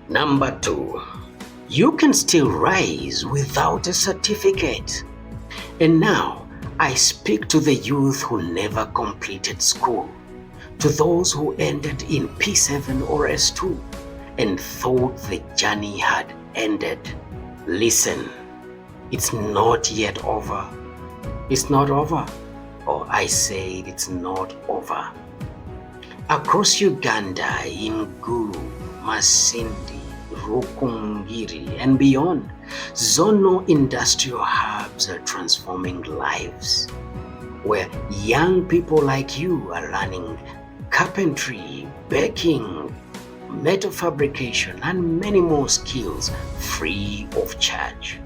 Number 2, you can still rise without a certificate. And now, I speak to the youth who never completed school, to those who ended in P7 or S2 and thought the journey had ended. Listen, it's not yet over. It's not over. Or I said it's not over. Across Uganda, in Gulu, Masindi, Rukungiri, and beyond, Zonal Industrial Hubs are transforming lives, where young people like you are learning carpentry, baking, metal fabrication, and many more skills free of charge.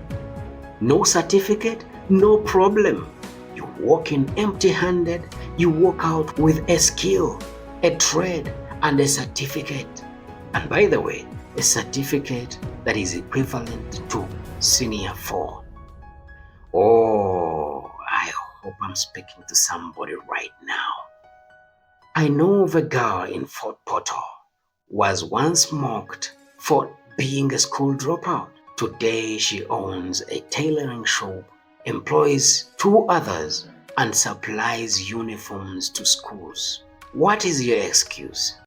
No certificate, no problem. You walk in empty-handed, you walk out with a skill, a trade, and a certificate. And by the way, a certificate that is equivalent to Senior 4. Oh, I hope I'm speaking to somebody right now. I know of a girl in Fort Portal was once mocked for being a school dropout. Today she owns a tailoring shop, employs 2 others, and supplies uniforms to schools. What is your excuse?